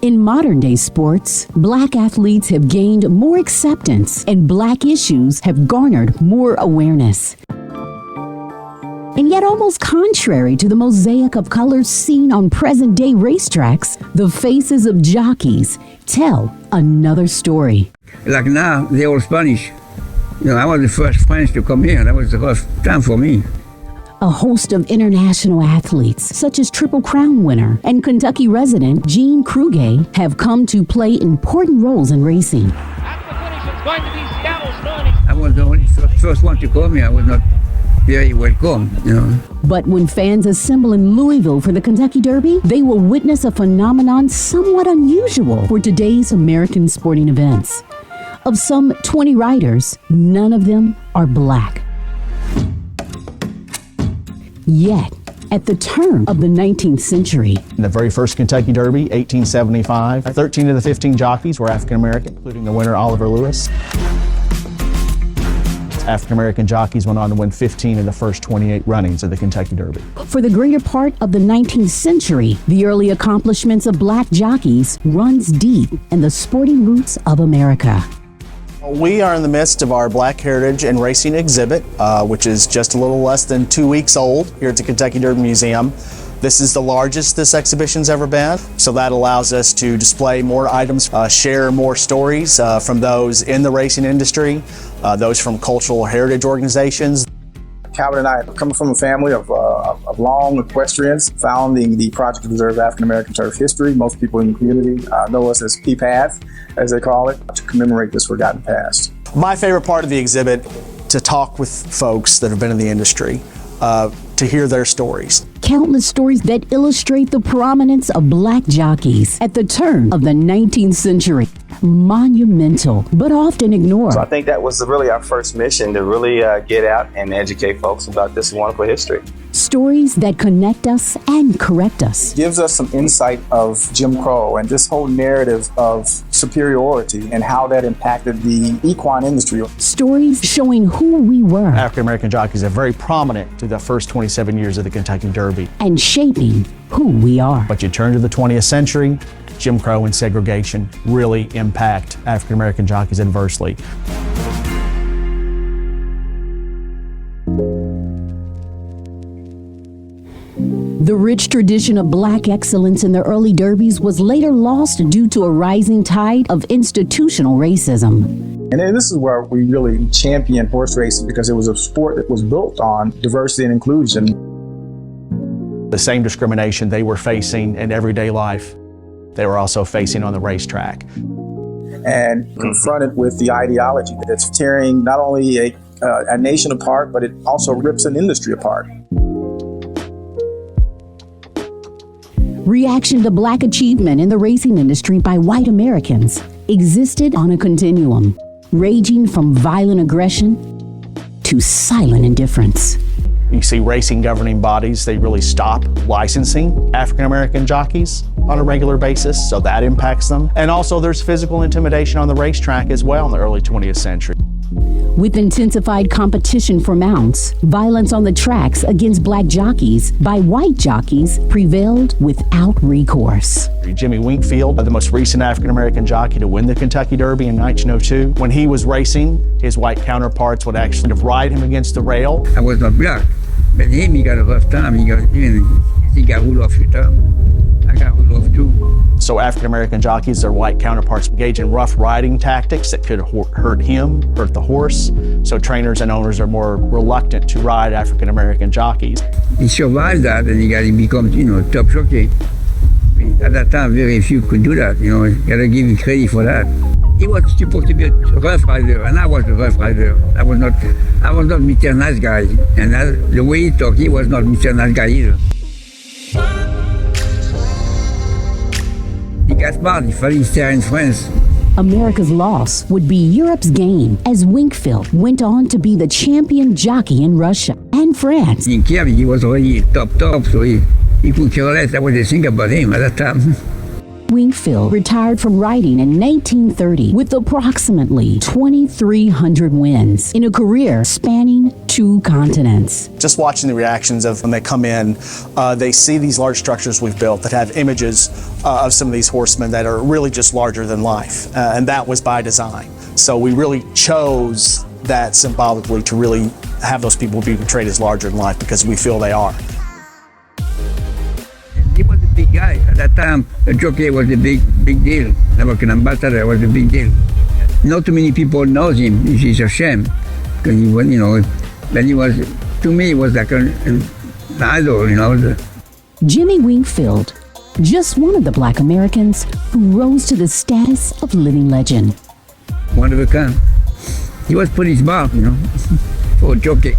In modern-day sports, black athletes have gained more acceptance and black issues have garnered more awareness. And yet, almost contrary to the mosaic of colors seen on present-day racetracks, the faces of jockeys tell another story. Like now, they're all Spanish. I was the first French to come here. That was the first time for me. A host of international athletes, such as Triple Crown winner and Kentucky resident Gene Kruge, have come to play important roles in racing. At the finish, it's going to be Seattle's 90. I was the only first one to come here. I was not very welcome, But when fans assemble in Louisville for the Kentucky Derby, they will witness a phenomenon somewhat unusual for today's American sporting events. Of some 20 riders, none of them are black. Yet, at the turn of the 19th century, in the very first Kentucky Derby, 1875, 13 of the 15 jockeys were African American, including the winner Oliver Lewis. African American jockeys went on to win 15 of the first 28 runnings of the Kentucky Derby. For the greater part of the 19th century, the early accomplishments of black jockeys runs deep in the sporting roots of America. We are in the midst of our Black Heritage and Racing exhibit, which is just a little less than 2 weeks old here at the Kentucky Derby Museum. This is the largest this exhibition's ever been, so that allows us to display more items, share more stories from those in the racing industry, those from cultural heritage organizations. Calvin and I come from a family of long equestrians, founding the Project to Preserve African American Turf History. Most people in the community know us as PPATH, as they call it, to commemorate this forgotten past. My favorite part of the exhibit, to talk with folks that have been in the industry, to hear their stories. Countless stories that illustrate the prominence of black jockeys at the turn of the 19th century. Monumental, but often ignored. So I think that was really our first mission, to really get out and educate folks about this wonderful history. Stories that connect us and correct us. Gives us some insight of Jim Crow and this whole narrative of superiority and how that impacted the equine industry. Stories showing who we were. African American jockeys are very prominent through the first 27 years of the Kentucky Derby. And shaping who we are. But you turn to the 20th century, Jim Crow and segregation really impact African American jockeys adversely. The rich tradition of black excellence in the early derbies was later lost due to a rising tide of institutional racism. And this is where we really championed horse racing, because it was a sport that was built on diversity and inclusion. The same discrimination they were facing in everyday life, they were also facing on the racetrack. And confronted with the ideology that's tearing not only a nation apart, but it also rips an industry apart. Reaction to black achievement in the racing industry by white Americans existed on a continuum, ranging from violent aggression to silent indifference. You see racing governing bodies, they really stop licensing African American jockeys on a regular basis, so that impacts them. And also there's physical intimidation on the racetrack as well in the early 20th century. With intensified competition for mounts, violence on the tracks against black jockeys by white jockeys prevailed without recourse. Jimmy Winkfield, the most recent African American jockey to win the Kentucky Derby in 1902, when he was racing, his white counterparts would actually ride him against the rail. I was not black, but him, he got a rough time. He got ruled off the time. I got ruled off too. So African American jockeys, their white counterparts, engage in rough riding tactics that could hurt him, hurt the horse. So trainers and owners are more reluctant to ride African American jockeys. He survived that, and he become, top jockey. At that time, very few could do that. Gotta give him credit for that. He was supposed to be a rough rider, and I was a rough rider. I was not Mr. Nice Guy, and the way he talked, he was not Mr. Nice Guy either. He got smart. He fell his in France. America's loss would be Europe's gain, as Winkfield went on to be the champion jockey in Russia and France. In Kiev, he was already top, so he could care less. That was the thing about him at that time. Wingfield retired from riding in 1930 with approximately 2,300 wins in a career spanning 2 continents. Just watching the reactions of when they come in, they see these large structures we've built that have images of some of these horsemen that are really just larger than life, and that was by design. So we really chose that symbolically to really have those people be portrayed as larger than life because we feel they are. He was a big guy. At that time, a jockey was a big deal. Like an ambassador was a big deal. Not too many people knows him, which is a shame. Because he was, then he was, to me, he was like an idol, Jimmy Wingfield, just one of the Black Americans who rose to the status of living legend. One of a kind. He was put his bar, for jockey.